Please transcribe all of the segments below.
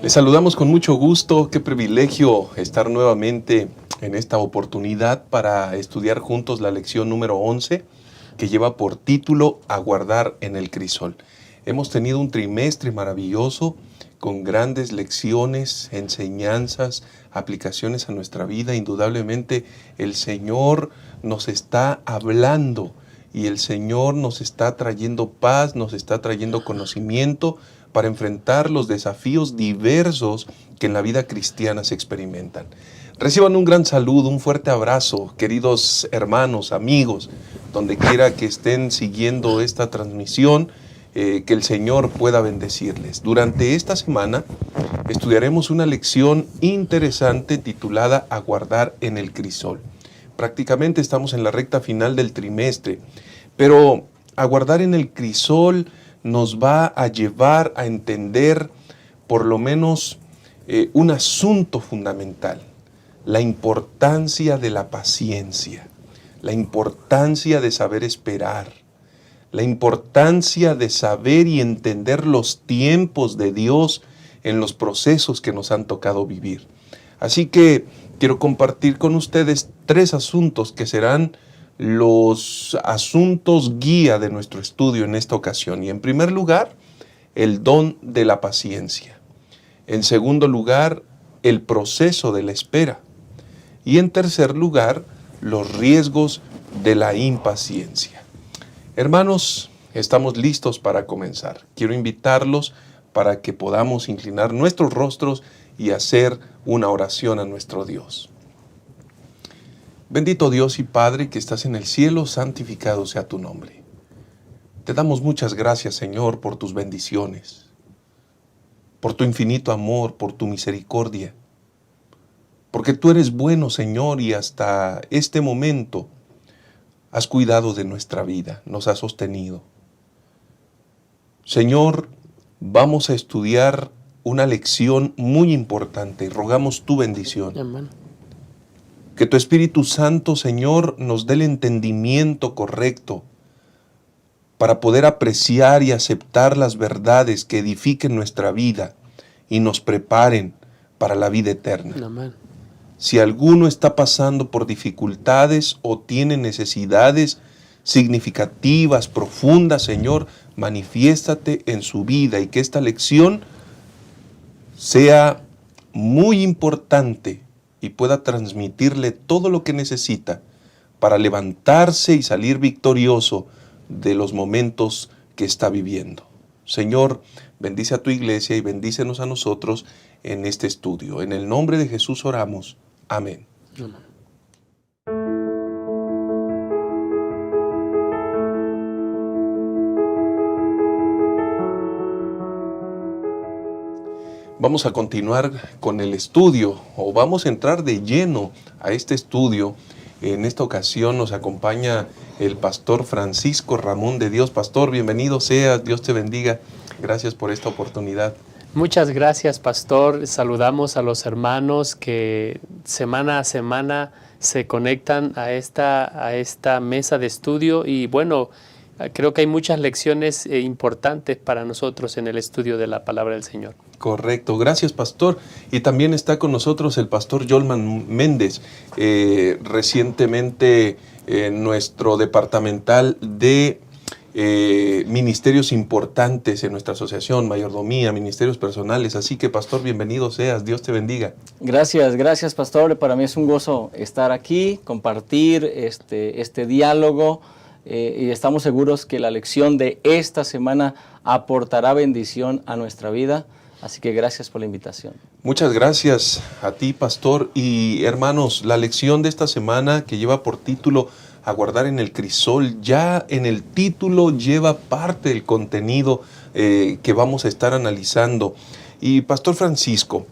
Les saludamos con mucho gusto. Qué privilegio estar nuevamente en esta oportunidad para estudiar juntos la lección número 11, que lleva por título Aguardar en el crisol. Hemos tenido un trimestre maravilloso con grandes lecciones, enseñanzas, aplicaciones a nuestra vida. Indudablemente el Señor nos está hablando y el Señor nos está trayendo paz, nos está trayendo conocimiento para enfrentar los desafíos diversos que en la vida cristiana se experimentan. Reciban un gran saludo, un fuerte abrazo, queridos hermanos, amigos, donde quiera que estén siguiendo esta transmisión, que el Señor pueda bendecirles. Durante esta semana estudiaremos una lección interesante titulada Aguardar en el crisol. Prácticamente estamos en la recta final del trimestre, pero aguardar en el crisol nos va a llevar a entender por lo menos un asunto fundamental, la importancia de la paciencia, la importancia de saber esperar, la importancia de saber y entender los tiempos de Dios en los procesos que nos han tocado vivir. Así que quiero compartir con ustedes 3 asuntos que serán los asuntos guía de nuestro estudio en esta ocasión. Y en primer lugar, el don de la paciencia. En segundo lugar, el proceso de la espera. Y en tercer lugar, los riesgos de la impaciencia. Hermanos, estamos listos para comenzar. Quiero invitarlos para que podamos inclinar nuestros rostros y hacer una oración a nuestro Dios. Bendito Dios y Padre que estás en el cielo, santificado sea tu nombre. Te damos muchas gracias, Señor, por tus bendiciones, por tu infinito amor, por tu misericordia, porque tú eres bueno, Señor, y hasta este momento has cuidado de nuestra vida, nos has sostenido. Señor, vamos a estudiar una lección muy importante y rogamos tu bendición. Amén. Que tu Espíritu Santo, Señor, nos dé el entendimiento correcto para poder apreciar y aceptar las verdades que edifiquen nuestra vida y nos preparen para la vida eterna. Amén. Si alguno está pasando por dificultades o tiene necesidades significativas, profundas, Señor, manifiéstate en su vida y que esta lección sea muy importante y pueda transmitirle todo lo que necesita para levantarse y salir victorioso de los momentos que está viviendo. Señor, bendice a tu iglesia y bendícenos a nosotros en este estudio. En el nombre de Jesús oramos. Amén. Amén. Vamos a continuar con el estudio, o vamos a entrar de lleno a este estudio. En esta ocasión nos acompaña el pastor Francisco Ramón de Dios. Pastor, bienvenido seas, Dios te bendiga. Gracias por esta oportunidad. Muchas gracias, pastor. Saludamos a los hermanos que semana a semana se conectan a esta mesa de estudio y bueno, creo que hay muchas lecciones importantes para nosotros en el estudio de la palabra del Señor. Correcto, gracias pastor. Y también está con nosotros el pastor Yolman Méndez, recientemente nuestro departamental de ministerios importantes en nuestra asociación, mayordomía, ministerios personales. Así que pastor, bienvenido seas, Dios te bendiga. Gracias pastor. Para mí es un gozo estar aquí, compartir este diálogo y estamos seguros que la lección de esta semana aportará bendición a nuestra vida. Así que gracias por la invitación. Muchas gracias a ti, pastor. Y hermanos, la lección de esta semana que lleva por título Aguardar en el crisol, ya en el título lleva parte del contenido que vamos a estar analizando. Y pastor Francisco,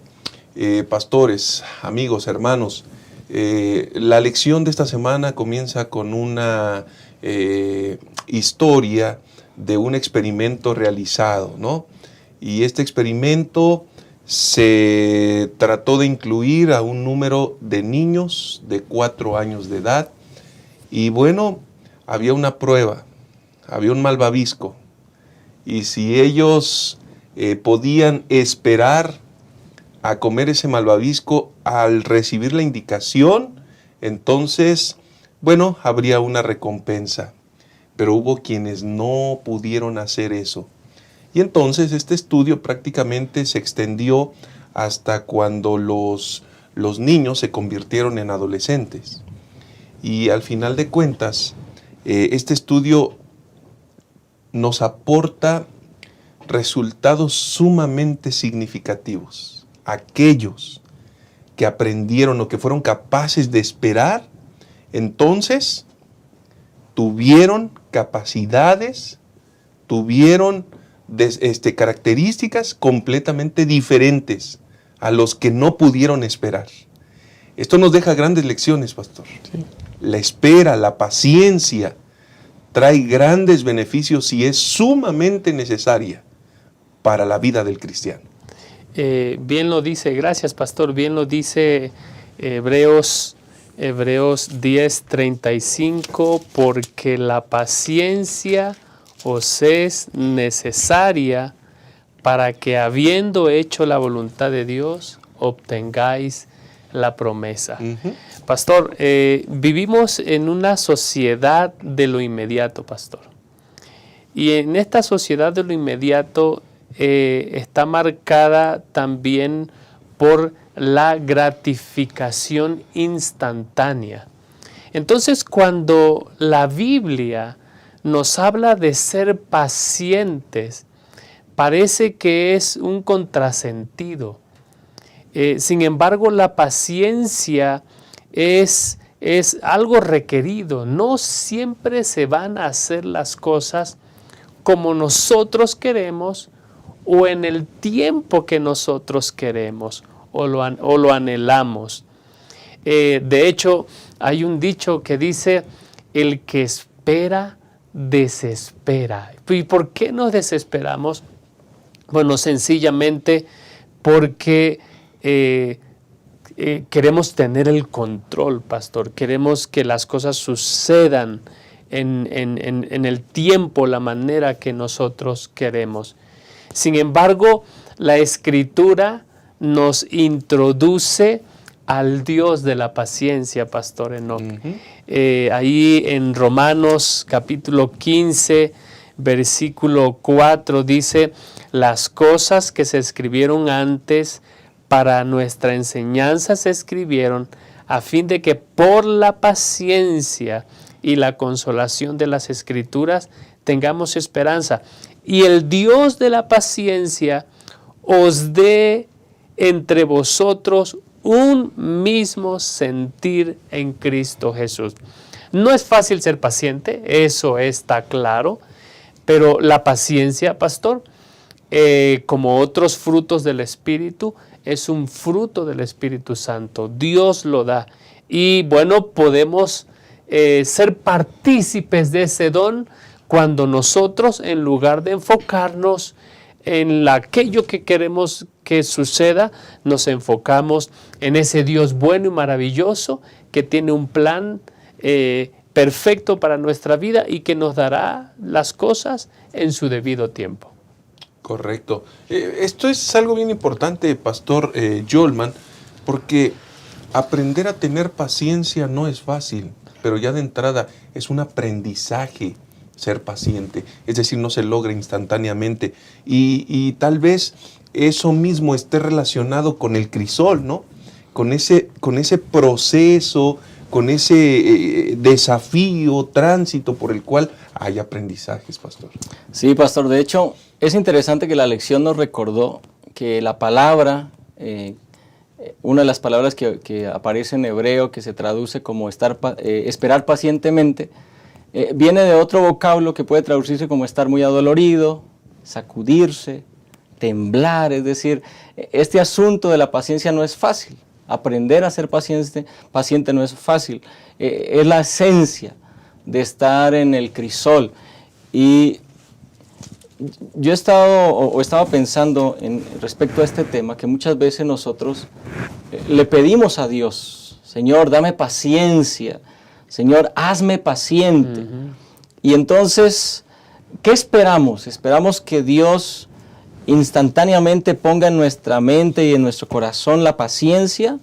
pastores, amigos, hermanos, la lección de esta semana comienza con una historia de un experimento realizado, ¿no? Y este experimento se trató de incluir a un número de niños de 4 años de edad. Y bueno, había una prueba, había un malvavisco. Y si ellos podían esperar a comer ese malvavisco al recibir la indicación, entonces, bueno, habría una recompensa. Pero hubo quienes no pudieron hacer eso. Y entonces este estudio prácticamente se extendió hasta cuando los niños se convirtieron en adolescentes. Y al final de cuentas, este estudio nos aporta resultados sumamente significativos. Aquellos que aprendieron o que fueron capaces de esperar, entonces tuvieron capacidades, tuvieron características completamente diferentes a los que no pudieron esperar. Esto nos deja grandes lecciones, pastor. Sí. La espera, la paciencia, trae grandes beneficios y es sumamente necesaria para la vida del cristiano. Bien lo dice, gracias pastor, bien lo dice Hebreos 10:35, porque la paciencia os es necesaria para que, habiendo hecho la voluntad de Dios, obtengáis la promesa. Uh-huh. Pastor, vivimos en una sociedad de lo inmediato, pastor. Y en esta sociedad de lo inmediato está marcada también por la gratificación instantánea. Entonces, cuando la Biblia nos habla de ser pacientes, parece que es un contrasentido. Sin embargo, la paciencia es algo requerido. No siempre se van a hacer las cosas como nosotros queremos o en el tiempo que nosotros queremos o lo anhelamos. De hecho, hay un dicho que dice, el que espera, desespera. ¿Y por qué nos desesperamos? Bueno, sencillamente porque queremos tener el control, pastor. Queremos que las cosas sucedan en el tiempo, la manera que nosotros queremos. Sin embargo, la Escritura nos introduce al Dios de la paciencia, pastor Enoch. Uh-huh. Ahí en Romanos capítulo 15, versículo 4 dice, las cosas que se escribieron antes para nuestra enseñanza se escribieron a fin de que por la paciencia y la consolación de las Escrituras tengamos esperanza. Y el Dios de la paciencia os dé entre vosotros un mismo sentir en Cristo Jesús. No es fácil ser paciente, eso está claro, pero la paciencia, pastor, como otros frutos del Espíritu, es un fruto del Espíritu Santo. Dios lo da. Y bueno, podemos ser partícipes de ese don cuando nosotros, en lugar de enfocarnos en aquello que queremos que suceda, nos enfocamos en ese Dios bueno y maravilloso que tiene un plan perfecto para nuestra vida y que nos dará las cosas en su debido tiempo. Correcto. Esto es algo bien importante, pastor Jolman, porque aprender a tener paciencia no es fácil, pero ya de entrada es un aprendizaje ser paciente, es decir, no se logra instantáneamente y tal vez eso mismo esté relacionado con el crisol, ¿no? Con ese proceso, con ese desafío, tránsito por el cual hay aprendizajes, pastor. Sí, pastor, de hecho es interesante que la lección nos recordó que la palabra, una de las palabras que aparece en hebreo, que se traduce como esperar pacientemente, viene de otro vocablo que puede traducirse como estar muy adolorido, sacudirse, temblar. Es decir, este asunto de la paciencia no es fácil. Aprender a ser paciente no es fácil. Es la esencia de estar en el crisol. Y yo estaba pensando respecto a este tema, que muchas veces nosotros le pedimos a Dios, Señor, dame paciencia, Señor, hazme paciente. Uh-huh. Y entonces, ¿qué esperamos? Esperamos que Dios instantáneamente ponga en nuestra mente y en nuestro corazón la paciencia,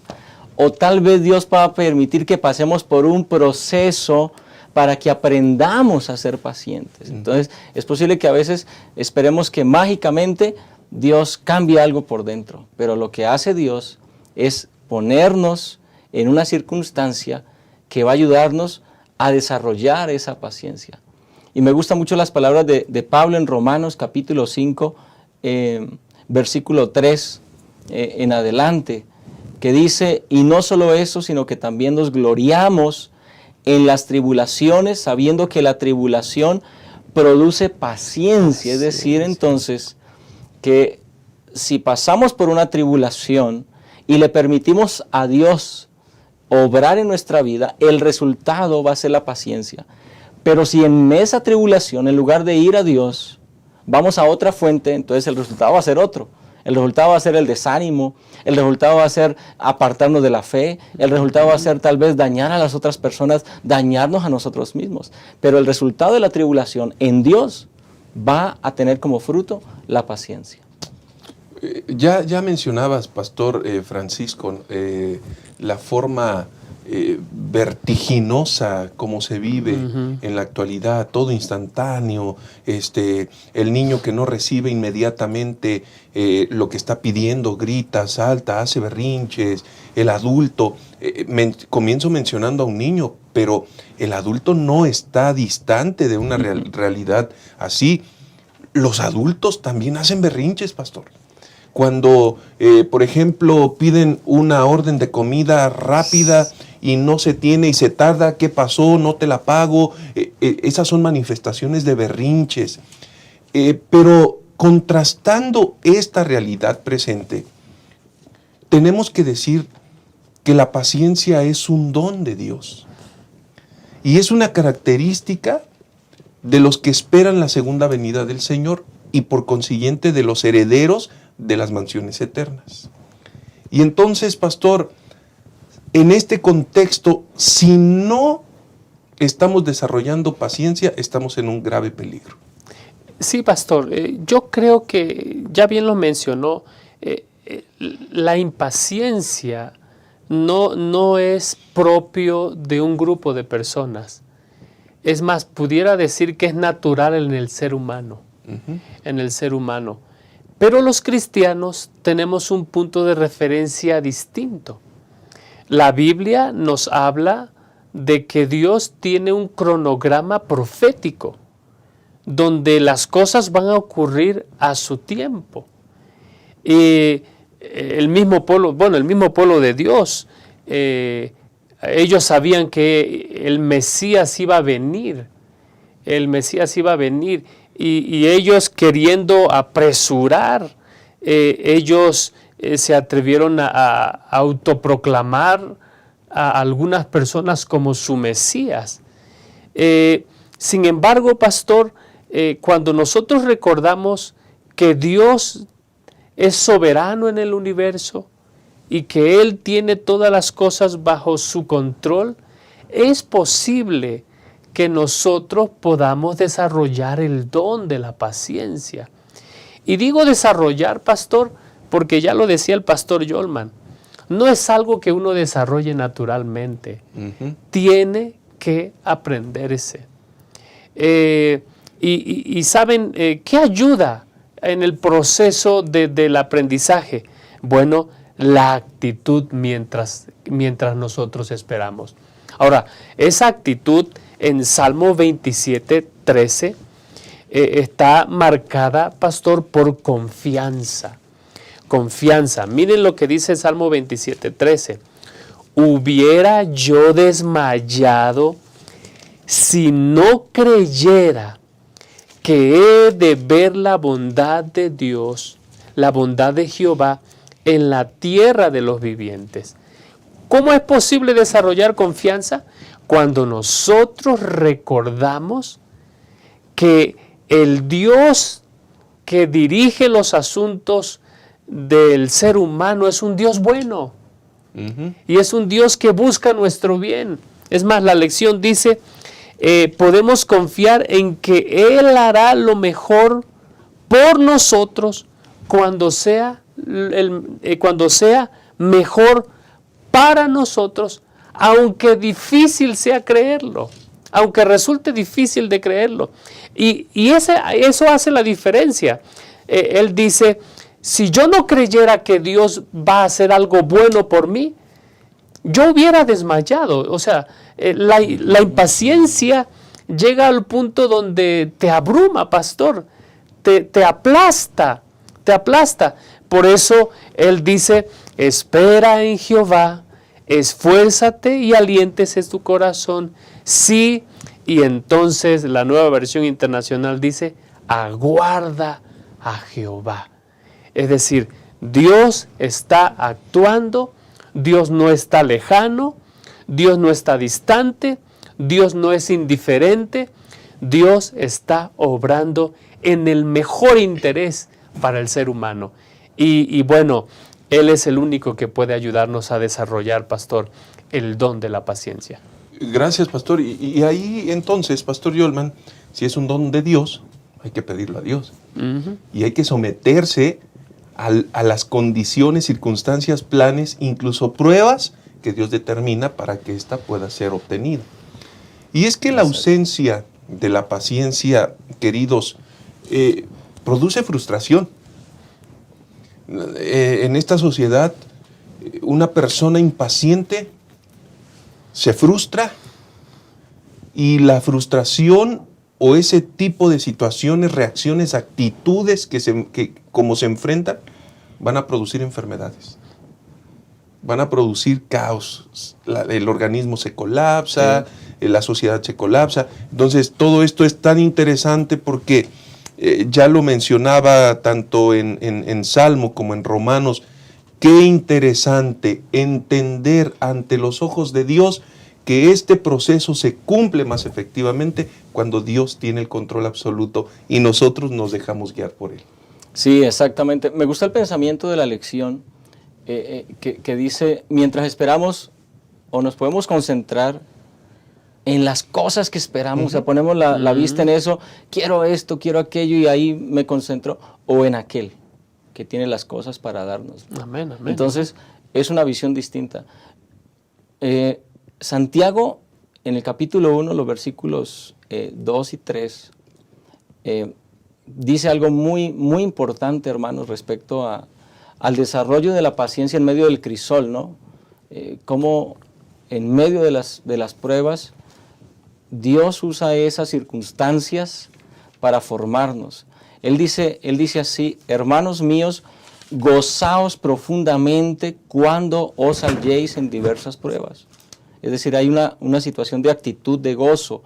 o tal vez Dios va a permitir que pasemos por un proceso para que aprendamos a ser pacientes. Entonces, es posible que a veces esperemos que mágicamente Dios cambie algo por dentro, pero lo que hace Dios es ponernos en una circunstancia que va a ayudarnos a desarrollar esa paciencia. Y me gustan mucho las palabras de Pablo en Romanos capítulo 5, versículo 3 en adelante, que dice, y no solo eso, sino que también nos gloriamos en las tribulaciones, sabiendo que la tribulación produce paciencia. Es decir, entonces, que si pasamos por una tribulación y le permitimos a Dios obrar en nuestra vida, el resultado va a ser la paciencia. Pero si en esa tribulación, en lugar de ir a Dios, vamos a otra fuente, entonces el resultado va a ser otro. El resultado va a ser el desánimo, el resultado va a ser apartarnos de la fe, el resultado va a ser tal vez dañar a las otras personas, dañarnos a nosotros mismos. Pero el resultado de la tribulación en Dios va a tener como fruto la paciencia. Ya mencionabas, Pastor Francisco, la forma vertiginosa como se vive en la actualidad, todo instantáneo, el niño que no recibe inmediatamente lo que está pidiendo, grita, salta, hace berrinches, el adulto, comienzo mencionando a un niño, pero el adulto no está distante de una realidad así. Los adultos también hacen berrinches, pastor. Cuando, por ejemplo, piden una orden de comida rápida y no se tiene y se tarda, ¿qué pasó? No te la pago. Esas son manifestaciones de berrinches. Pero contrastando esta realidad presente, tenemos que decir que la paciencia es un don de Dios. Y es una característica de los que esperan la segunda venida del Señor y por consiguiente de los herederos de las mansiones eternas. Y entonces, pastor, en este contexto, si no estamos desarrollando paciencia, estamos en un grave peligro. Sí, pastor, yo creo que ya bien lo mencionó, la impaciencia no es propio de un grupo de personas. Es más, pudiera decir que es natural en el ser humano, en el ser humano. Pero los cristianos tenemos un punto de referencia distinto. La Biblia nos habla de que Dios tiene un cronograma profético, donde las cosas van a ocurrir a su tiempo. El mismo pueblo de Dios, ellos sabían que el Mesías iba a venir. Y ellos queriendo apresurar, ellos se atrevieron a autoproclamar a algunas personas como su Mesías. Sin embargo, pastor, cuando nosotros recordamos que Dios es soberano en el universo y que Él tiene todas las cosas bajo su control, es posible que nosotros podamos desarrollar el don de la paciencia. Y digo desarrollar, pastor, porque ya lo decía el pastor Yolman, no es algo que uno desarrolle naturalmente, tiene que aprenderse. Y ¿saben qué ayuda en el proceso del aprendizaje? Bueno, la actitud mientras nosotros esperamos. Ahora, esa actitud en Salmo 27, 13, está marcada, pastor, por confianza. Confianza. Miren lo que dice Salmo 27, 13. Hubiera yo desmayado si no creyera que he de ver la bondad de Dios, la bondad de Jehová en la tierra de los vivientes. ¿Cómo es posible desarrollar confianza? Cuando nosotros recordamos que el Dios que dirige los asuntos del ser humano es un Dios bueno. Y es un Dios que busca nuestro bien. Es más, la lección dice, podemos confiar en que Él hará lo mejor por nosotros cuando sea mejor para nosotros, aunque difícil sea creerlo, aunque resulte difícil de creerlo. Y eso hace la diferencia. Él dice, si yo no creyera que Dios va a hacer algo bueno por mí, yo hubiera desmayado. O sea, la impaciencia llega al punto donde te abruma, pastor, te aplasta. Por eso Él dice, espera en Jehová, esfuérzate y aliéntese tu corazón. Sí, y entonces la Nueva Versión Internacional dice, aguarda a Jehová. Es decir, Dios está actuando, Dios no está lejano, Dios no está distante, Dios no es indiferente, Dios está obrando en el mejor interés para el ser humano. Y bueno, Él es el único que puede ayudarnos a desarrollar, pastor, el don de la paciencia. Gracias, pastor. Y ahí entonces, pastor Yolman, si es un don de Dios, hay que pedirlo a Dios. Uh-huh. Y hay que someterse a las condiciones, circunstancias, planes, incluso pruebas que Dios determina para que ésta pueda ser obtenida. Y es que la ausencia de la paciencia, queridos, produce frustración. En esta sociedad, una persona impaciente se frustra y la frustración o ese tipo de situaciones, reacciones, actitudes que como se enfrentan, van a producir enfermedades, van a producir caos, el organismo se colapsa, sí, la sociedad se colapsa. Entonces todo esto es tan interesante porque ya lo mencionaba tanto en Salmo como en Romanos. Qué interesante entender ante los ojos de Dios que este proceso se cumple más efectivamente cuando Dios tiene el control absoluto y nosotros nos dejamos guiar por Él. Sí, exactamente. Me gusta el pensamiento de la lección que dice, mientras esperamos o nos podemos concentrar en las cosas que esperamos, o sea, ponemos la vista en eso, quiero esto, quiero aquello y ahí me concentro, o en aquel que tiene las cosas para darnos. Amén, amén. Entonces, es una visión distinta. Santiago, en el capítulo 1, los versículos 2 y 3, dice algo muy, muy importante, hermanos, respecto al desarrollo de la paciencia en medio del crisol, ¿no? Cómo en medio de las pruebas, Dios usa esas circunstancias para formarnos. Él dice así, hermanos míos, gozaos profundamente cuando os halléis en diversas pruebas. Es decir, hay una situación de actitud de gozo,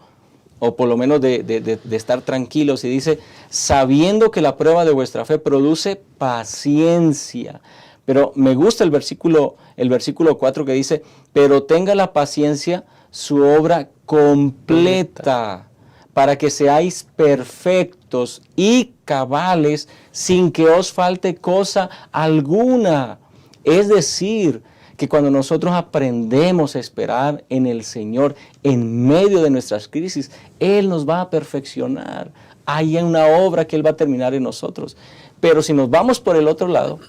o por lo menos de estar tranquilos. Y dice, sabiendo que la prueba de vuestra fe produce paciencia. Pero me gusta el versículo 4 que dice, pero tenga la paciencia su obra completa, para que seáis perfectos y cabales sin que os falte cosa alguna. Es decir, que cuando nosotros aprendemos a esperar en el Señor en medio de nuestras crisis, Él nos va a perfeccionar. Hay una obra que Él va a terminar en nosotros. Pero si nos vamos por el otro lado,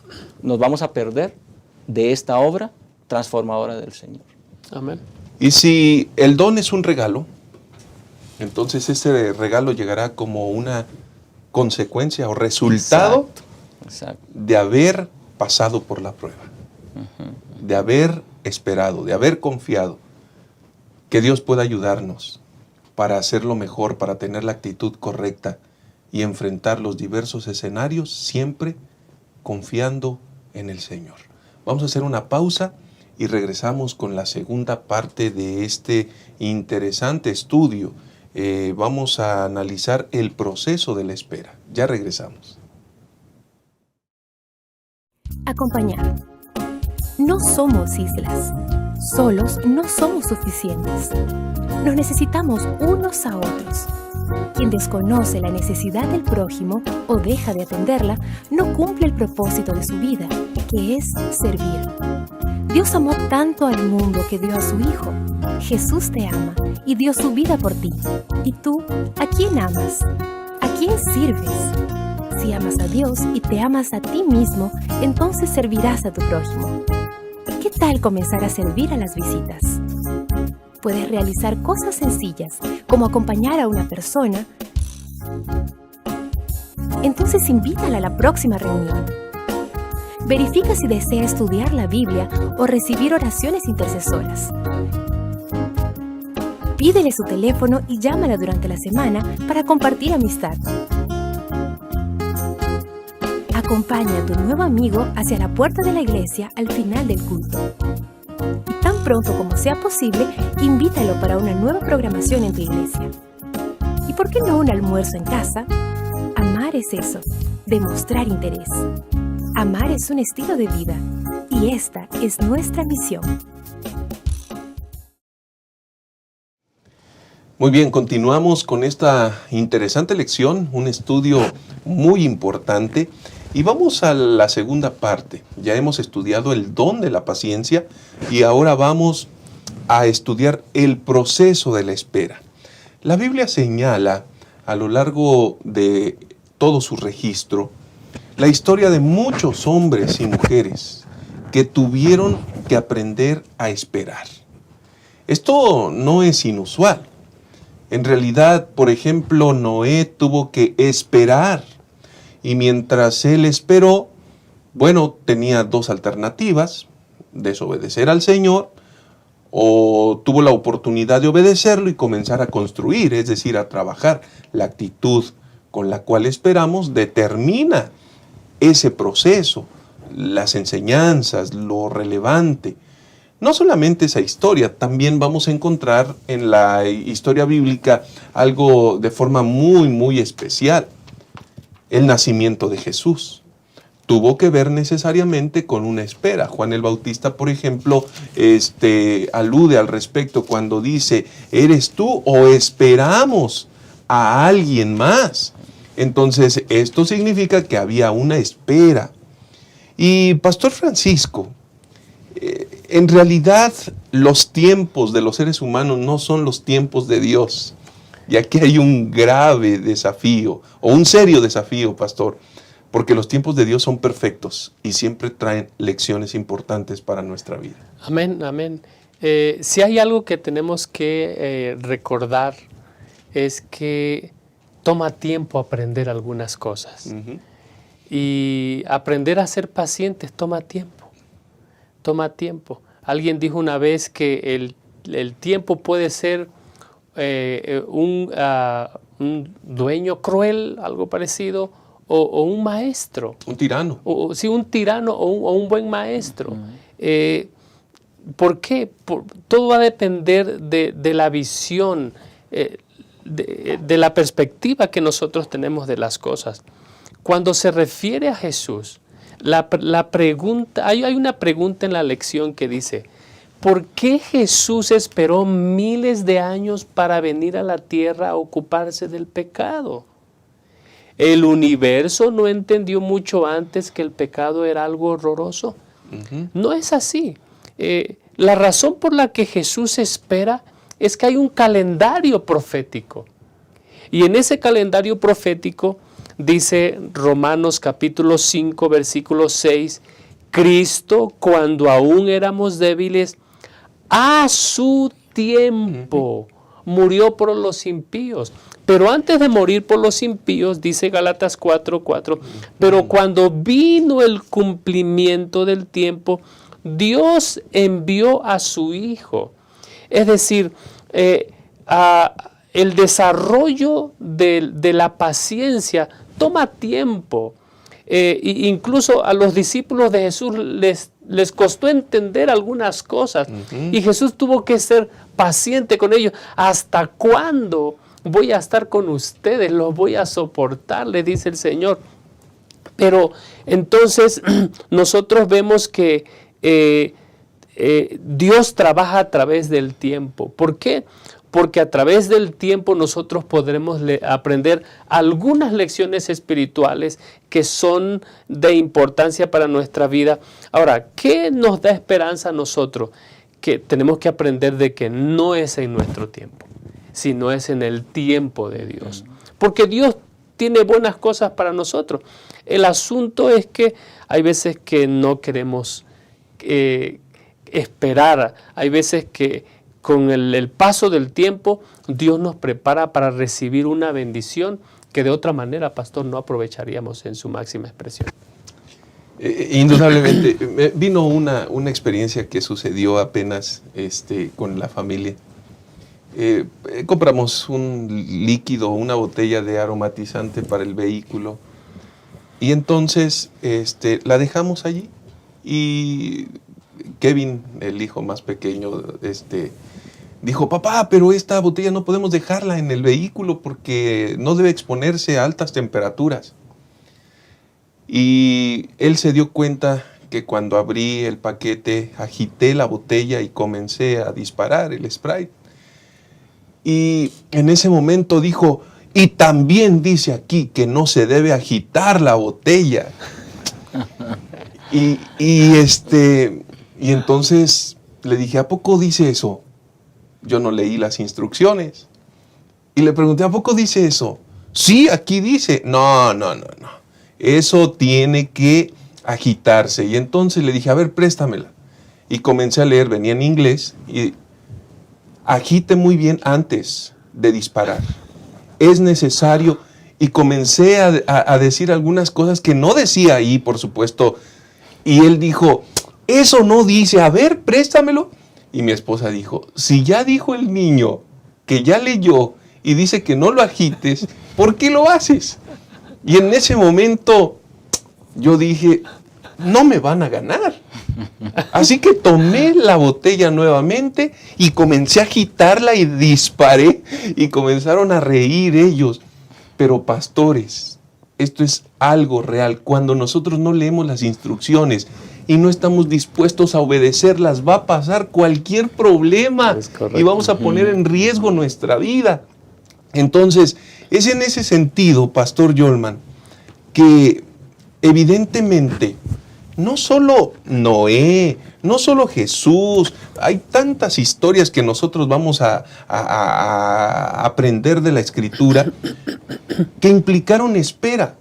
nos vamos a perder de esta obra transformadora del Señor. Amén. Y si el don es un regalo, entonces ese regalo llegará como una consecuencia o resultado Exacto. de haber pasado por la prueba, de haber esperado, de haber confiado. Que Dios pueda ayudarnos para hacerlo mejor, para tener la actitud correcta y enfrentar los diversos escenarios siempre confiando en el Señor. Vamos a hacer una pausa y regresamos con la segunda parte de este interesante estudio. Vamos a analizar el proceso de la espera. Ya regresamos. Acompañar. No somos islas. Solos no somos suficientes. Nos necesitamos unos a otros. Quien desconoce la necesidad del prójimo o deja de atenderla, no cumple el propósito de su vida, que es servir. Dios amó tanto al mundo que dio a su Hijo. Jesús te ama y dio su vida por ti. ¿Y tú, a quién amas? ¿A quién sirves? Si amas a Dios y te amas a ti mismo, entonces servirás a tu prójimo. ¿Qué tal comenzar a servir a las visitas? Puedes realizar cosas sencillas, como acompañar a una persona. Entonces invítala a la próxima reunión. Verifica si desea estudiar la Biblia o recibir oraciones intercesoras. Pídele su teléfono y llámala durante la semana para compartir amistad. Acompaña a tu nuevo amigo hacia la puerta de la iglesia al final del culto. Y tan pronto como sea posible, invítalo para una nueva programación en tu iglesia. ¿Y por qué no un almuerzo en casa? Amar es eso, demostrar interés. Amar es un estilo de vida y esta es nuestra misión. Muy bien, continuamos con esta interesante lección, un estudio muy importante. Y vamos a la segunda parte. Ya hemos estudiado el don de la paciencia y ahora vamos a estudiar el proceso de la espera. La Biblia señala a lo largo de todo su registro la historia de muchos hombres y mujeres que tuvieron que aprender a esperar. Esto no es inusual. En realidad, por ejemplo, Noé tuvo que esperar. Y mientras él esperó, bueno, tenía dos alternativas: desobedecer al Señor, o tuvo la oportunidad de obedecerlo y comenzar a construir, es decir, a trabajar. La actitud con la cual esperamos determina ese proceso, las enseñanzas, lo relevante. No solamente esa historia, también vamos a encontrar en la historia bíblica algo de forma muy, muy especial. El nacimiento de Jesús tuvo que ver necesariamente con una espera. Juan el Bautista, por ejemplo, alude al respecto cuando dice: ¿eres tú o esperamos a alguien más? Entonces, esto significa que había una espera. Y Pastor Francisco, en realidad los tiempos de los seres humanos no son los tiempos de Dios. Y aquí hay un grave desafío, o un serio desafío, pastor, porque los tiempos de Dios son perfectos y siempre traen lecciones importantes para nuestra vida. Amén, amén. Si hay algo que tenemos que recordar es que toma tiempo aprender algunas cosas. Uh-huh. Y aprender a ser pacientes toma tiempo. Toma tiempo. Alguien dijo una vez que el tiempo puede ser un dueño cruel, algo parecido, o un maestro. Un tirano. Sí, un tirano o un buen maestro. Uh-huh. ¿Por qué? Todo va a depender de la visión, de la perspectiva que nosotros tenemos de las cosas. Cuando se refiere a Jesús, la pregunta, hay una pregunta en la lección que dice: ¿por qué Jesús esperó miles de años para venir a la tierra a ocuparse del pecado? ¿El universo no entendió mucho antes que el pecado era algo horroroso? Uh-huh. No es así. La razón por la que Jesús espera es que hay un calendario profético. Y en ese calendario profético dice Romanos capítulo 5, versículo 6, Cristo, cuando aún éramos débiles, a su tiempo murió por los impíos. Pero antes de morir por los impíos, dice Gálatas 4:4, pero cuando vino el cumplimiento del tiempo, Dios envió a su Hijo. Es decir, el desarrollo de la paciencia toma tiempo. Incluso a los discípulos de Jesús les costó entender algunas cosas. Uh-huh. Y Jesús tuvo que ser paciente con ellos. ¿Hasta cuándo voy a estar con ustedes? Los voy a soportar, le dice el Señor. Pero entonces nosotros vemos que Dios trabaja a través del tiempo. ¿Por qué? Porque a través del tiempo nosotros podremos aprender algunas lecciones espirituales que son de importancia para nuestra vida. Ahora, ¿qué nos da esperanza a nosotros? Que tenemos que aprender de que no es en nuestro tiempo, sino es en el tiempo de Dios. Porque Dios tiene buenas cosas para nosotros. El asunto es que hay veces que no queremos esperar, hay veces que con el paso del tiempo Dios nos prepara para recibir una bendición que de otra manera, pastor, no aprovecharíamos en su máxima expresión. Indudablemente, vino una experiencia que sucedió apenas con la familia. Compramos un líquido, una botella de aromatizante para el vehículo y entonces la dejamos allí y Kevin, el hijo más pequeño, dijo, papá, pero esta botella no podemos dejarla en el vehículo porque no debe exponerse a altas temperaturas. Y él se dio cuenta que cuando abrí el paquete, agité la botella y comencé a disparar el Sprite. Y en ese momento dijo, y también dice aquí que no se debe agitar la botella. Y entonces le dije, ¿a poco dice eso? Yo no leí las instrucciones. Y le pregunté, ¿a poco dice eso? Sí, aquí dice. No. Eso tiene que agitarse. Y entonces le dije, a ver, préstamela. Y comencé a leer, venía en inglés. Y agite muy bien antes de disparar. Es necesario. Y comencé a decir algunas cosas que no decía ahí, por supuesto. Y él dijo, eso no dice, a ver, préstamelo. Y mi esposa dijo, si ya dijo el niño que ya leyó y dice que no lo agites, ¿por qué lo haces? Y en ese momento yo dije, no me van a ganar. Así que tomé la botella nuevamente y comencé a agitarla y disparé y comenzaron a reír ellos. Pero pastores, esto es algo real. Cuando nosotros no leemos las instrucciones y no estamos dispuestos a obedecerlas, va a pasar cualquier problema y vamos a poner en riesgo nuestra vida. Entonces, es en ese sentido, Pastor Yolman, que evidentemente no solo Noé, no solo Jesús, hay tantas historias que nosotros vamos a aprender de la Escritura que implicaron espera.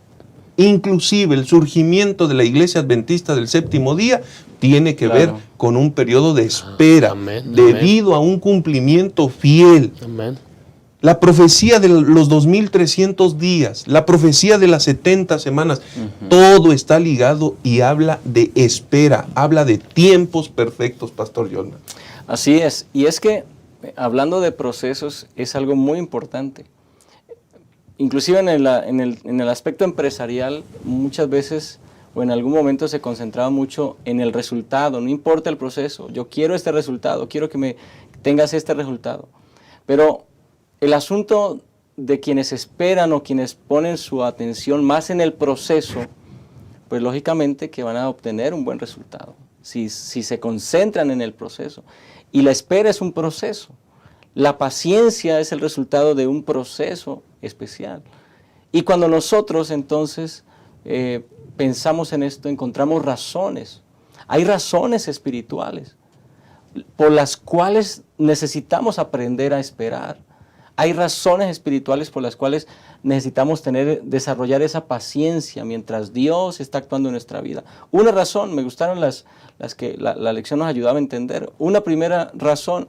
Inclusive el surgimiento de la Iglesia Adventista del Séptimo Día tiene que ver con un periodo de espera debido a un cumplimiento fiel. Amén. La profecía de los 2300 días, la profecía de las 70 semanas, todo está ligado y habla de espera, habla de tiempos perfectos, Pastor Yolman. Así es, y es que hablando de procesos es algo muy importante. Inclusive en el aspecto empresarial, muchas veces o en algún momento se concentraba mucho en el resultado, no importa el proceso, yo quiero este resultado, quiero que me tengas este resultado. Pero el asunto de quienes esperan o quienes ponen su atención más en el proceso, pues lógicamente que van a obtener un buen resultado, si se concentran en el proceso. Y la espera es un proceso. La paciencia es el resultado de un proceso especial. Y cuando nosotros entonces pensamos en esto, encontramos razones. Hay razones espirituales por las cuales necesitamos aprender a esperar. Hay razones espirituales por las cuales necesitamos desarrollar esa paciencia mientras Dios está actuando en nuestra vida. Una razón, me gustaron las que la lección nos ayudaba a entender. Una primera razón,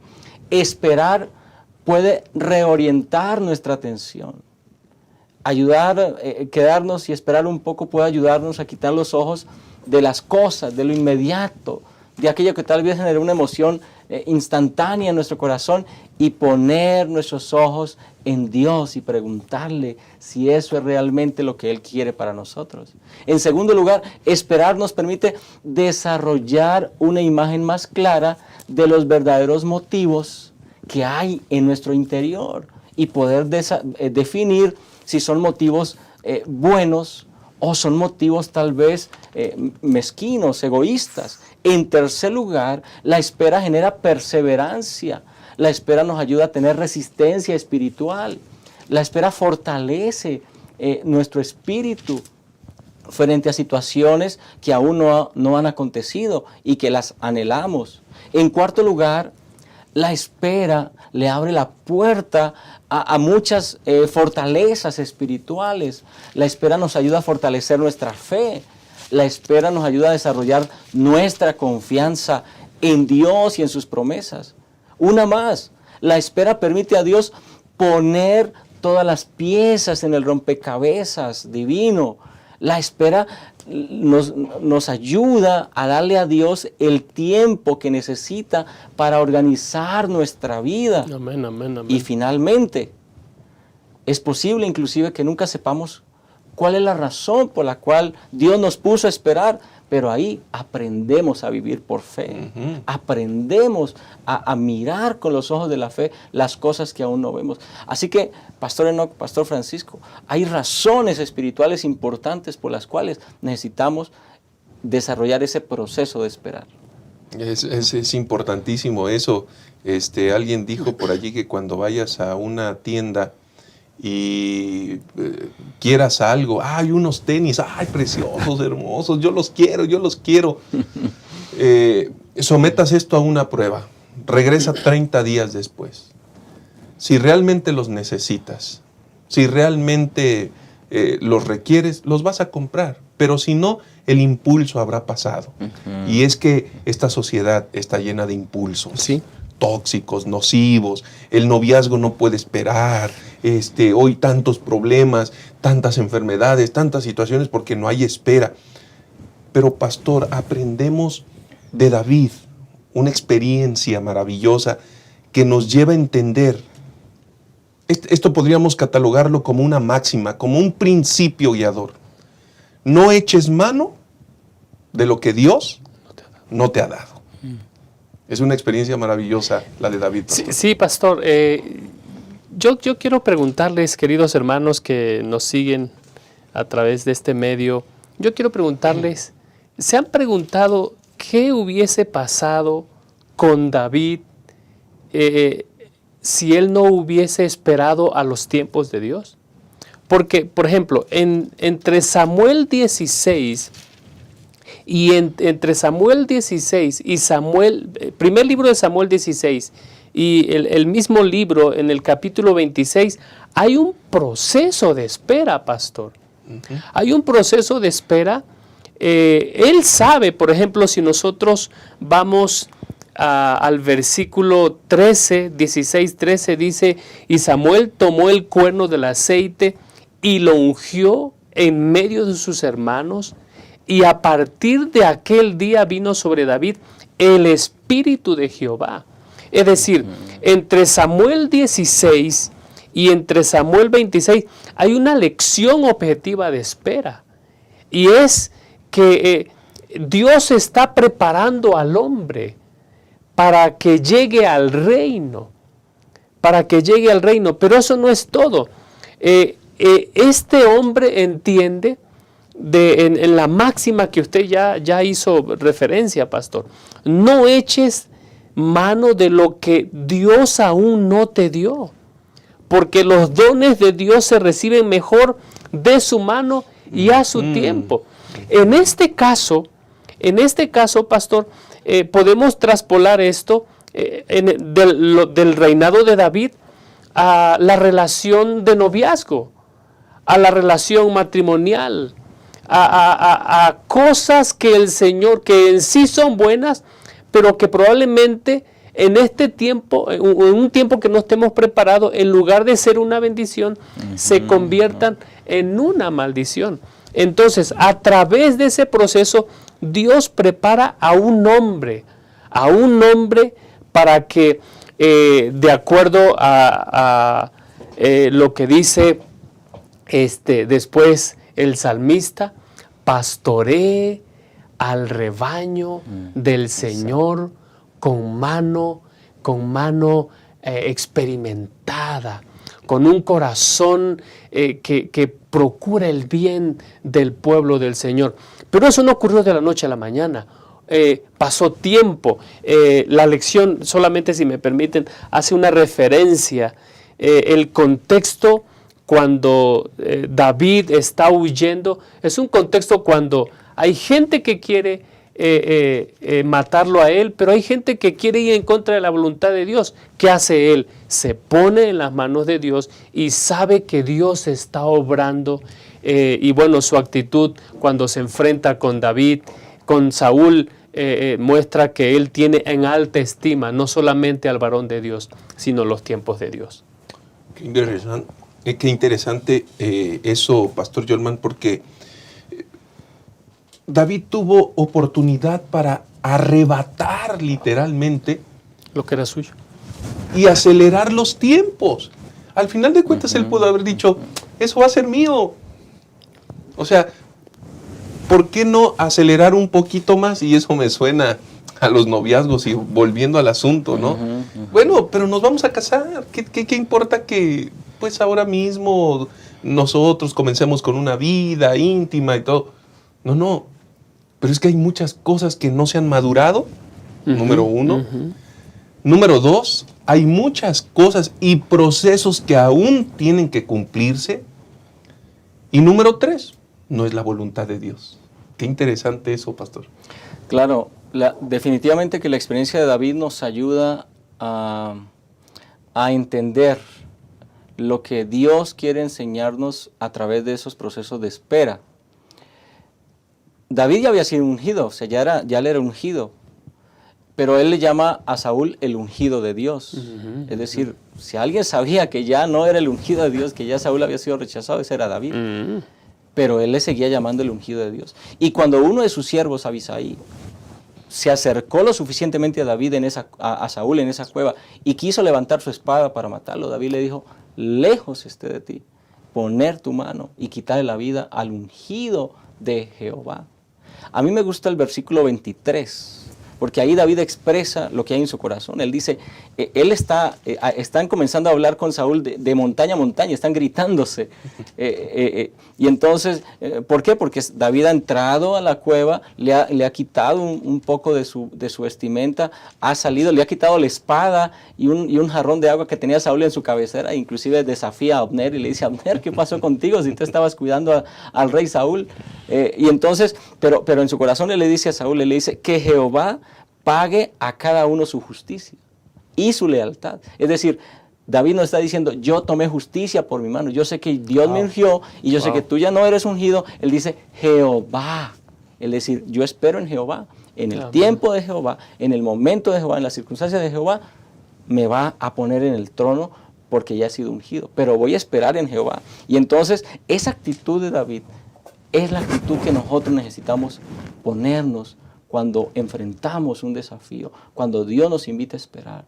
esperar puede reorientar nuestra atención. Quedarnos y esperar un poco puede ayudarnos a quitar los ojos de las cosas, de lo inmediato, de aquello que tal vez generó una emoción instantánea en nuestro corazón y poner nuestros ojos en Dios y preguntarle si eso es realmente lo que Él quiere para nosotros. En segundo lugar, esperar nos permite desarrollar una imagen más clara de los verdaderos motivos que hay en nuestro interior y poder definir si son motivos buenos o son motivos tal vez mezquinos, egoístas. En tercer lugar, la espera genera perseverancia. La espera nos ayuda a tener resistencia espiritual. La espera fortalece nuestro espíritu frente a situaciones que aún no han acontecido y que las anhelamos. En cuarto lugar, La espera le abre la puerta a muchas fortalezas espirituales. La espera nos ayuda a fortalecer nuestra fe. La espera nos ayuda a desarrollar nuestra confianza en Dios y en sus promesas. Una más, la espera permite a Dios poner todas las piezas en el rompecabezas divino. La espera nos ayuda a darle a Dios el tiempo que necesita para organizar nuestra vida. Amén, amén, amén. Y finalmente, es posible inclusive que nunca sepamos cuál es la razón por la cual Dios nos puso a esperar, pero ahí aprendemos a vivir por fe. Aprendemos a mirar con los ojos de la fe las cosas que aún no vemos. Así que, Pastor Enoch, Pastor Francisco, hay razones espirituales importantes por las cuales necesitamos desarrollar ese proceso de esperar. Es importantísimo eso. Alguien dijo por allí que cuando vayas a una tienda y quieras algo, hay unos tenis, ay, preciosos, hermosos, yo los quiero. Sometas esto a una prueba, regresa 30 días después. Si realmente los necesitas, si realmente los requieres, los vas a comprar, pero si no, el impulso habrá pasado. Y es que esta sociedad está llena de impulsos. Sí. Tóxicos, nocivos, el noviazgo no puede esperar, hoy tantos problemas, tantas enfermedades, tantas situaciones porque no hay espera. Pero pastor, aprendemos de David una experiencia maravillosa que nos lleva a entender. Esto podríamos catalogarlo como una máxima, como un principio guiador. No eches mano de lo que Dios no te ha dado. Es una experiencia maravillosa la de David. Pastor. Sí, pastor. Yo quiero preguntarles, queridos hermanos que nos siguen a través de este medio, yo quiero preguntarles, ¿se han preguntado qué hubiese pasado con David si él no hubiese esperado a los tiempos de Dios? Porque, por ejemplo, entre Samuel 16... Y entre Samuel 16 y primer libro de Samuel 16 y el mismo libro en el capítulo 26, hay un proceso de espera, pastor. Hay un proceso de espera. Él sabe, por ejemplo, si nosotros vamos al versículo 13, 16, 13, dice, y Samuel tomó el cuerno del aceite y lo ungió en medio de sus hermanos. Y a partir de aquel día vino sobre David el Espíritu de Jehová. Es decir, entre Samuel 16 y entre Samuel 26 hay una lección objetiva de espera. Y es que Dios está preparando al hombre para que llegue al reino. Para que llegue al reino. Pero eso no es todo. Este hombre entiende en la máxima que usted ya hizo referencia, pastor. No eches mano de lo que Dios aún no te dio, porque los dones de Dios se reciben mejor de su mano y a su tiempo. En este caso, pastor, podemos traspolar esto del reinado de David a la relación de noviazgo, a la relación matrimonial, a cosas que el Señor, que en sí son buenas, pero que probablemente en este tiempo, en un tiempo que no estemos preparados, en lugar de ser una bendición, se conviertan en una maldición. Entonces, a través de ese proceso, Dios prepara a un hombre para que, de acuerdo a lo que dice después el salmista, pastoree al rebaño del Señor con mano experimentada, con un corazón que procura el bien del pueblo del Señor. Pero eso no ocurrió de la noche a la mañana. Pasó tiempo. La lección, solamente si me permiten, hace una referencia. El contexto cuando David está huyendo, es un contexto cuando hay gente que quiere matarlo a él, pero hay gente que quiere ir en contra de la voluntad de Dios. ¿Qué hace él? Se pone en las manos de Dios y sabe que Dios está obrando. Y bueno, su actitud cuando se enfrenta con David, con Saúl, muestra que él tiene en alta estima no solamente al varón de Dios, sino los tiempos de Dios. Qué interesante eso, Pastor Yolman, porque David tuvo oportunidad para arrebatar literalmente lo que era suyo y acelerar los tiempos. Al final de cuentas, él pudo haber dicho, eso va a ser mío. O sea, ¿por qué no acelerar un poquito más? Y eso me suena a los noviazgos y volviendo al asunto, ¿no? Bueno, pero nos vamos a casar. ¿Qué importa que pues ahora mismo nosotros comencemos con una vida íntima y todo? No. Pero es que hay muchas cosas que no se han madurado, número uno. Número dos, hay muchas cosas y procesos que aún tienen que cumplirse. Y número tres, no es la voluntad de Dios. Qué interesante eso, pastor. Claro, definitivamente que la experiencia de David nos ayuda a entender lo que Dios quiere enseñarnos a través de esos procesos de espera. David ya había sido ungido, o sea, ya le era ungido, pero él le llama a Saúl el ungido de Dios. Es decir, si alguien sabía que ya no era el ungido de Dios, que ya Saúl había sido rechazado, ese era David. Pero él le seguía llamando el ungido de Dios. Y cuando uno de sus siervos, Abisai, se acercó lo suficientemente a David a Saúl en esa cueva y quiso levantar su espada para matarlo, David le dijo, lejos esté de ti poner tu mano y quitarle la vida al ungido de Jehová. A mí me gusta el versículo 23, porque ahí David expresa lo que hay en su corazón. Él dice, están comenzando a hablar con Saúl de montaña a montaña, están gritándose. Y entonces, ¿por qué? Porque David ha entrado a la cueva, le ha quitado un poco de su vestimenta, ha salido, le ha quitado la espada y un jarrón de agua que tenía Saúl en su cabecera. Inclusive desafía a Abner y le dice, Abner, ¿qué pasó contigo si tú estabas cuidando al rey Saúl? Y entonces, pero en su corazón él le dice a Saúl, le dice, que Jehová pague a cada uno su justicia y su lealtad. Es decir, David no está diciendo, yo tomé justicia por mi mano, yo sé que Dios me ungió y yo sé que tú ya no eres ungido. Él dice, Jehová. Es decir, yo espero en Jehová, en el tiempo de Jehová, en el momento de Jehová, en las circunstancias de Jehová, me va a poner en el trono porque ya he sido ungido. Pero voy a esperar en Jehová. Y entonces, esa actitud de David es la actitud que nosotros necesitamos ponernos cuando enfrentamos un desafío, cuando Dios nos invita a esperar.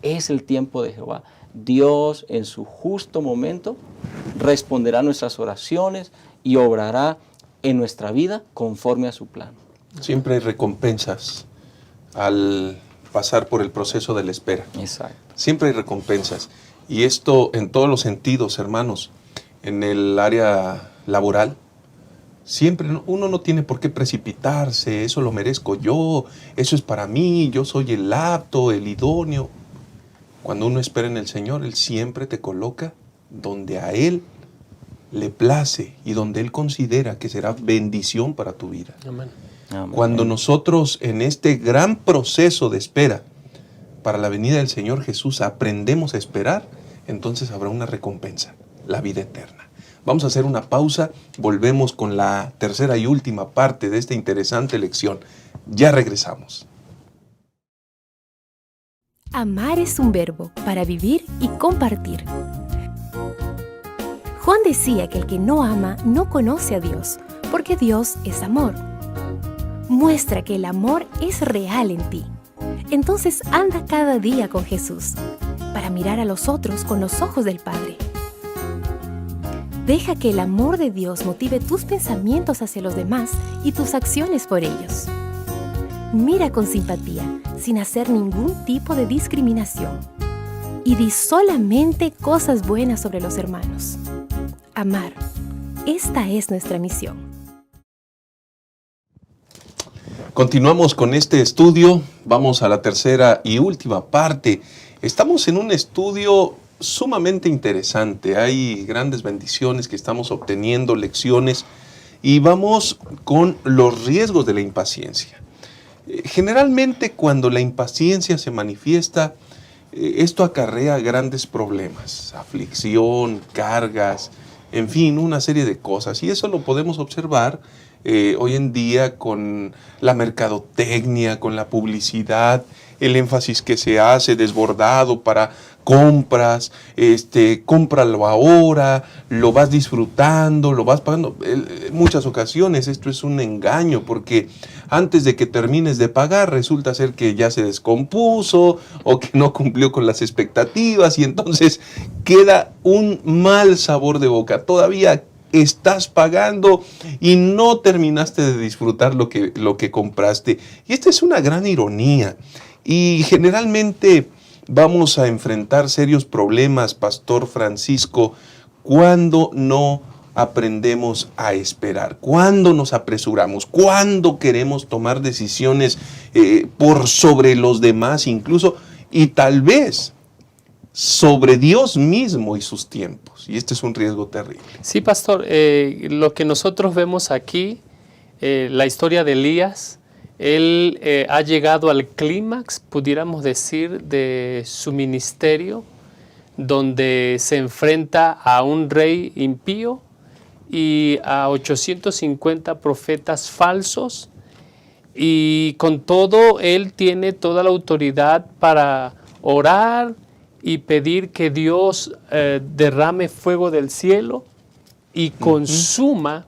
Es el tiempo de Jehová. Dios en su justo momento responderá a nuestras oraciones y obrará en nuestra vida conforme a su plan. Siempre hay recompensas al pasar por el proceso de la espera. Exacto. Siempre hay recompensas. Y esto en todos los sentidos, hermanos. En el área laboral, siempre uno no tiene por qué precipitarse, eso lo merezco yo, eso es para mí, yo soy el apto, el idóneo. Cuando uno espera en el Señor, Él siempre te coloca donde a Él le place y donde Él considera que será bendición para tu vida. Amén. Cuando nosotros en este gran proceso de espera para la venida del Señor Jesús aprendemos a esperar, entonces habrá una recompensa, la vida eterna. Vamos a hacer una pausa, volvemos con la tercera y última parte de esta interesante lección. Ya regresamos. Amar es un verbo para vivir y compartir. Juan decía que el que no ama no conoce a Dios, porque Dios es amor. Muestra que el amor es real en ti. Entonces anda cada día con Jesús, para mirar a los otros con los ojos del Padre. Deja que el amor de Dios motive tus pensamientos hacia los demás y tus acciones por ellos. Mira con simpatía, sin hacer ningún tipo de discriminación. Y di solamente cosas buenas sobre los hermanos. Amar. Esta es nuestra misión. Continuamos con este estudio. Vamos a la tercera y última parte. Estamos en un estudio sumamente interesante. Hay grandes bendiciones que estamos obteniendo, lecciones, y vamos con los riesgos de la impaciencia. Generalmente cuando la impaciencia se manifiesta, esto acarrea grandes problemas, aflicción, cargas, en fin, una serie de cosas. Y eso lo podemos observar hoy en día con la mercadotecnia, con la publicidad, el énfasis que se hace desbordado para compras, cómpralo ahora, lo vas disfrutando, lo vas pagando. En muchas ocasiones esto es un engaño, porque antes de que termines de pagar resulta ser que ya se descompuso o que no cumplió con las expectativas, y entonces queda un mal sabor de boca. Todavía estás pagando y no terminaste de disfrutar lo que compraste. Y esta es una gran ironía. Y generalmente vamos a enfrentar serios problemas, Pastor Francisco, cuando no aprendemos a esperar, cuando nos apresuramos, cuando queremos tomar decisiones por sobre los demás incluso, y tal vez sobre Dios mismo y sus tiempos. Y este es un riesgo terrible. Sí, pastor, lo que nosotros vemos aquí, la historia de Elías, él ha llegado al clímax, pudiéramos decir, de su ministerio, donde se enfrenta a un rey impío y a 850 profetas falsos, y con todo él tiene toda la autoridad para orar y pedir que Dios derrame fuego del cielo y consuma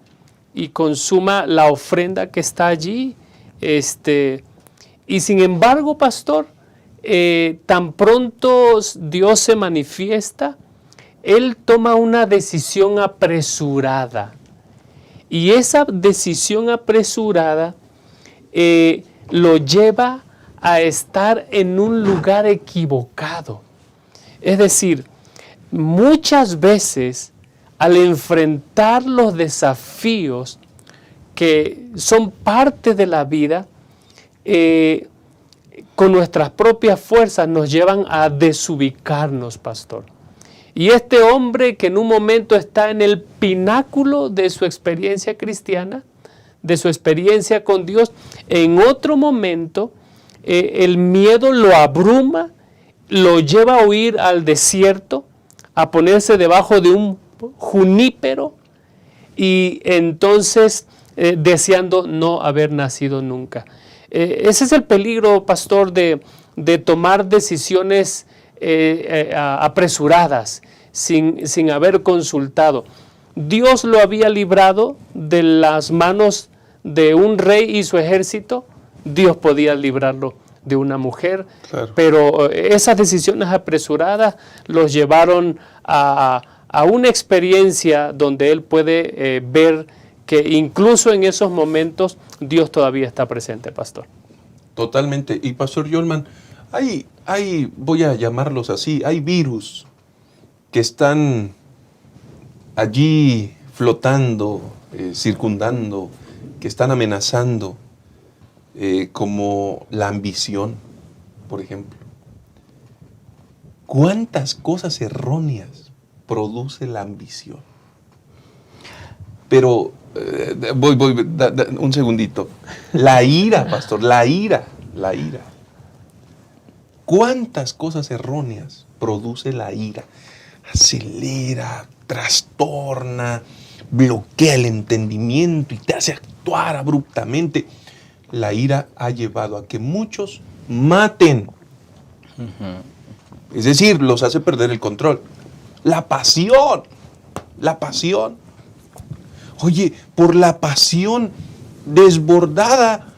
la ofrenda que está allí. Y sin embargo, pastor, tan pronto Dios se manifiesta, él toma una decisión apresurada. Y esa decisión apresurada lo lleva a estar en un lugar equivocado. Es decir, muchas veces al enfrentar los desafíos que son parte de la vida, con nuestras propias fuerzas nos llevan a desubicarnos, pastor. Y este hombre que en un momento está en el pináculo de su experiencia cristiana, de su experiencia con Dios, en otro momento el miedo lo abruma, lo lleva a huir al desierto, a ponerse debajo de un junípero, y entonces deseando no haber nacido nunca. Ese es el peligro, pastor, de tomar decisiones apresuradas, sin haber consultado. Dios lo había librado de las manos de un rey y su ejército. Dios podía librarlo de una mujer, claro. Pero esas decisiones apresuradas los llevaron a una experiencia donde él puede ver que incluso en esos momentos Dios todavía está presente, pastor. Totalmente. Y pastor Yolman, hay, voy a llamarlos así, hay virus que están allí flotando, circundando, que están amenazando, como la ambición, por ejemplo. ¿Cuántas cosas erróneas produce la ambición? Pero, un segundito. La ira, pastor, la ira. ¿Cuántas cosas erróneas produce la ira? Acelera, trastorna, bloquea el entendimiento y te hace actuar abruptamente. La ira ha llevado a que muchos maten. Es decir, los hace perder el control. La pasión. Oye, por la pasión desbordada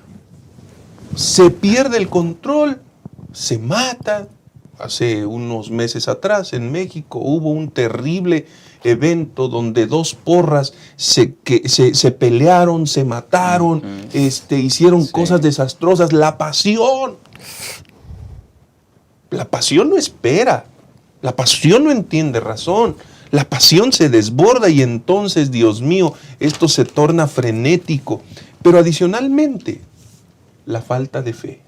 se pierde el control, se mata. Hace unos meses atrás en México hubo un terrible evento donde dos porras se pelearon, se mataron, hicieron cosas desastrosas. La pasión no espera, la pasión no entiende razón, la pasión se desborda y entonces, Dios mío, esto se torna frenético. Pero adicionalmente, la falta de fe.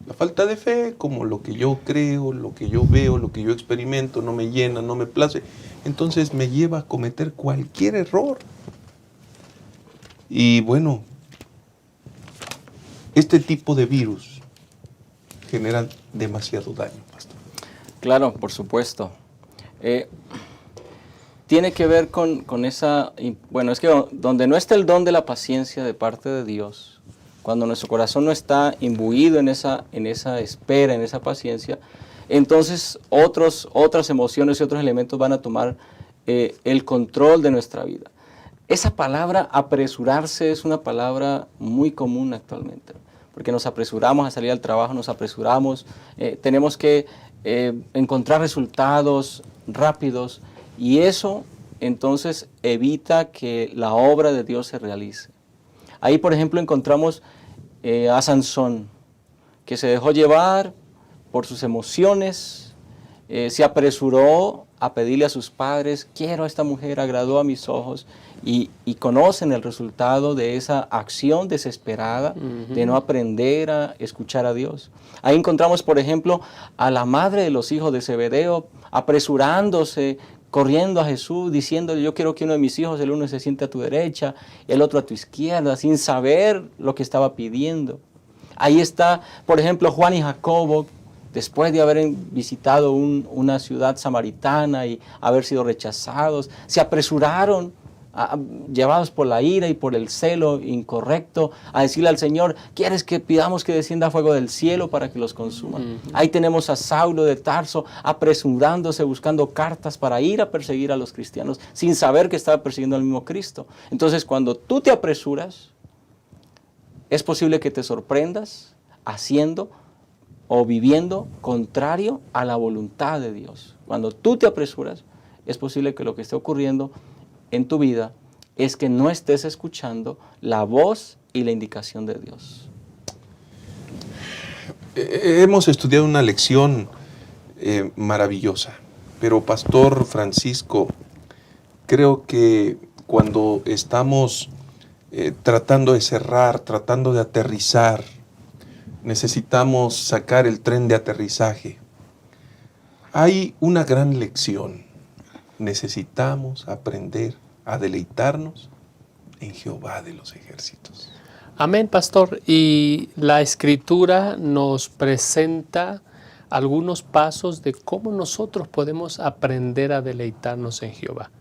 La falta de fe, como lo que yo creo, lo que yo veo, lo que yo experimento, no me llena, no me place, entonces me lleva a cometer cualquier error. Y bueno, este tipo de virus generan demasiado daño, pastor. Claro, por supuesto. Tiene que ver con esa... Bueno, es que donde no está el don de la paciencia de parte de Dios, cuando nuestro corazón no está imbuido en esa espera, en esa paciencia, entonces otras emociones y otros elementos van a tomar el control de nuestra vida. Esa palabra apresurarse es una palabra muy común actualmente, porque nos apresuramos a salir al trabajo, nos apresuramos, tenemos que encontrar resultados rápidos, y eso entonces evita que la obra de Dios se realice. Ahí, por ejemplo, encontramos a Sansón, que se dejó llevar por sus emociones, se apresuró a pedirle a sus padres, quiero a esta mujer, agradó a mis ojos, y conocen el resultado de esa acción desesperada de no aprender a escuchar a Dios. Ahí encontramos, por ejemplo, a la madre de los hijos de Zebedeo, apresurándose, corriendo a Jesús, diciéndole, yo quiero que uno de mis hijos, el uno se siente a tu derecha, el otro a tu izquierda, sin saber lo que estaba pidiendo. Ahí está, por ejemplo, Juan y Jacobo, después de haber visitado una ciudad samaritana y haber sido rechazados, se apresuraron, llevados por la ira y por el celo incorrecto, a decirle al Señor, ¿quieres que pidamos que descienda fuego del cielo para que los consuma? Ahí tenemos a Saulo de Tarso apresurándose, buscando cartas para ir a perseguir a los cristianos, sin saber que estaba persiguiendo al mismo Cristo. Entonces, cuando tú te apresuras, es posible que te sorprendas haciendo o viviendo contrario a la voluntad de Dios. Cuando tú te apresuras, es posible que lo que esté ocurriendo en tu vida es que no estés escuchando la voz y la indicación de Dios. Hemos estudiado una lección maravillosa, pero Pastor Francisco, creo que cuando estamos tratando de cerrar, tratando de aterrizar, necesitamos sacar el tren de aterrizaje. Hay una gran lección. Necesitamos aprender a deleitarnos en Jehová de los ejércitos. Amén, pastor. Y la Escritura nos presenta algunos pasos de cómo nosotros podemos aprender a deleitarnos en Jehová.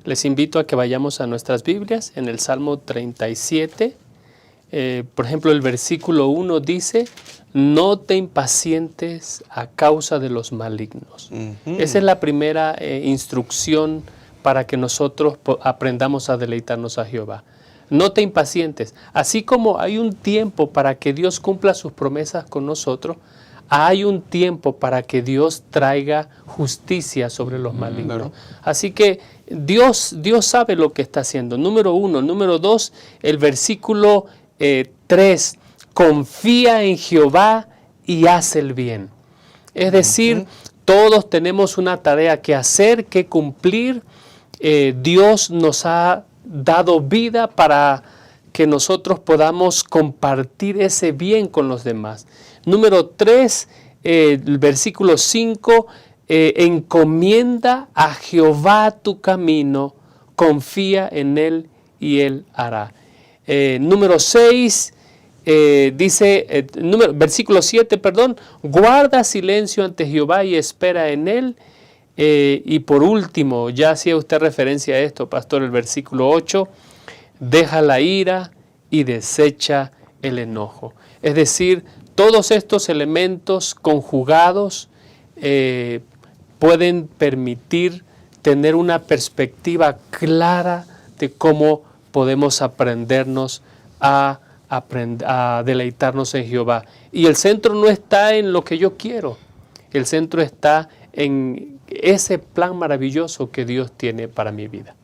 Les invito a que vayamos a nuestras Biblias en el Salmo 37. Por ejemplo, el versículo 1 dice, no te impacientes a causa de los malignos. Esa es la primera instrucción para que nosotros aprendamos a deleitarnos a Jehová. No te impacientes. Así como hay un tiempo para que Dios cumpla sus promesas con nosotros, hay un tiempo para que Dios traiga justicia sobre los malignos. Claro. Así que Dios sabe lo que está haciendo. Número 1. Número 2, el versículo 3, confía en Jehová y haz el bien. Es decir, todos tenemos una tarea que hacer, que cumplir. Dios nos ha dado vida para que nosotros podamos compartir ese bien con los demás. Número 3, el versículo 5, encomienda a Jehová tu camino, confía en Él y Él hará. Número 6, versículo 7, guarda silencio ante Jehová y espera en Él. Y por último, ya hacía usted referencia a esto, pastor, el versículo 8, deja la ira y desecha el enojo. Es decir, todos estos elementos conjugados pueden permitir tener una perspectiva clara de cómo podemos aprendernos a deleitarnos en Jehová. Y el centro no está en lo que yo quiero, el centro está en ese plan maravilloso que Dios tiene para mi vida.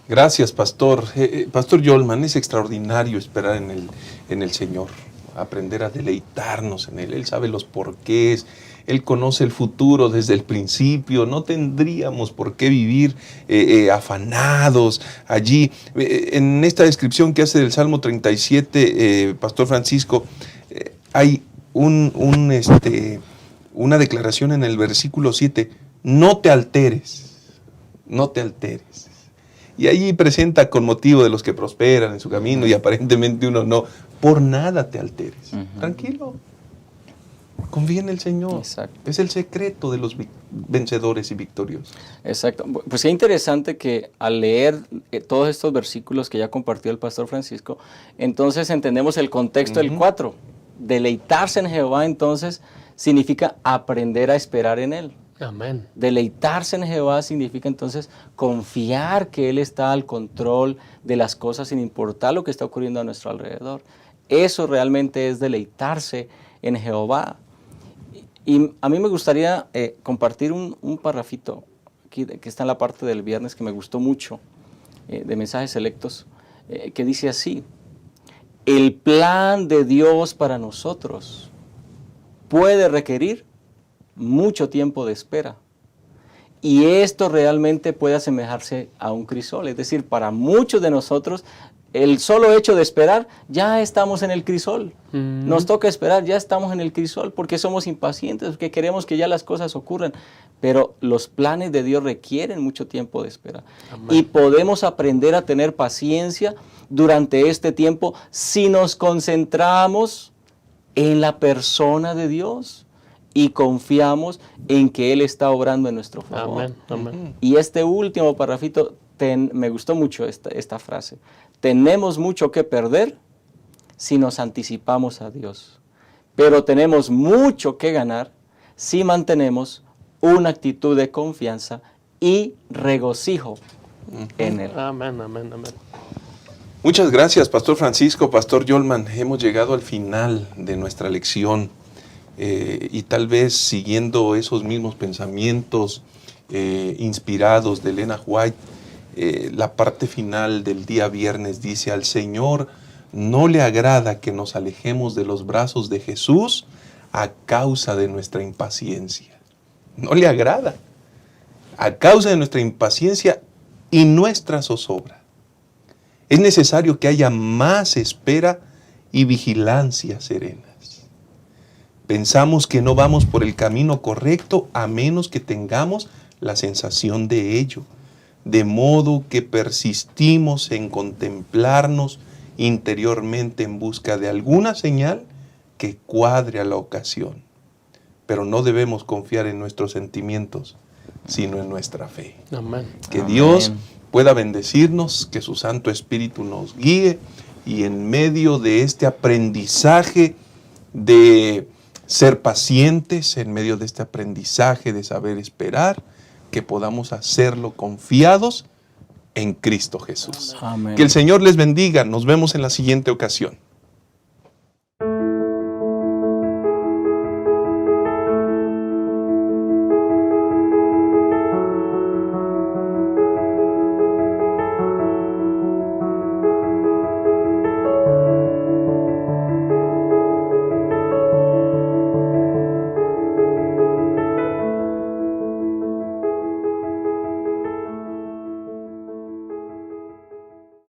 Gracias, pastor. Pastor Yolman, es extraordinario esperar en el Señor, aprender a deleitarnos en Él. Él sabe los porqués, Él conoce el futuro desde el principio. No tendríamos por qué vivir afanados allí. En esta descripción que hace del Salmo 37, Pastor Francisco, hay una declaración en el versículo 7, no te alteres, no te alteres. Y allí presenta con motivo de los que prosperan en su camino y aparentemente uno no, por nada te alteres. Ujú. Tranquilo. Confía en el Señor. Exacto. Es el secreto de los vencedores y victoriosos. Exacto. Pues es interesante que al leer todos estos versículos que ya compartió el pastor Francisco, entonces entendemos el contexto del 4. Deleitarse en Jehová, entonces, significa aprender a esperar en Él. Amén. Deleitarse en Jehová significa entonces confiar que Él está al control de las cosas sin importar lo que está ocurriendo a nuestro alrededor. Eso realmente es deleitarse en Jehová. Y a mí me gustaría compartir un parrafito aquí, que está en la parte del viernes, que me gustó mucho, de mensajes selectos, que dice así: el plan de Dios para nosotros puede requerir mucho tiempo de espera. Y esto realmente puede asemejarse a un crisol. Es decir, para muchos de nosotros, el solo hecho de esperar, ya estamos en el crisol. Nos toca esperar, ya estamos en el crisol, porque somos impacientes, porque queremos que ya las cosas ocurran. Pero los planes de Dios requieren mucho tiempo de espera. Amén. Y podemos aprender a tener paciencia durante este tiempo si nos concentramos en la persona de Dios y confiamos en que Él está obrando en nuestro favor. Amén. Amén. Y este último parrafito, me gustó mucho esta frase. Tenemos mucho que perder si nos anticipamos a Dios, pero tenemos mucho que ganar si mantenemos una actitud de confianza y regocijo en Él. Amén. Amén. Amén. Muchas gracias, Pastor Francisco, Pastor Yolman. Hemos llegado al final de nuestra lección. Y tal vez siguiendo esos mismos pensamientos inspirados de Elena White, la parte final del día viernes dice: al Señor no le agrada que nos alejemos de los brazos de Jesús a causa de nuestra impaciencia. No le agrada. A causa de nuestra impaciencia y nuestra zozobra. Es necesario que haya más espera y vigilancia serena. Pensamos que no vamos por el camino correcto a menos que tengamos la sensación de ello, de modo que persistimos en contemplarnos interiormente en busca de alguna señal que cuadre a la ocasión. Pero no debemos confiar en nuestros sentimientos, sino en nuestra fe. Amén. Que Amén. Dios pueda bendecirnos, que su Santo Espíritu nos guíe y en medio de este aprendizaje de ser pacientes, en medio de este aprendizaje de saber esperar, que podamos hacerlo confiados en Cristo Jesús. Amén. Que el Señor les bendiga. Nos vemos en la siguiente ocasión.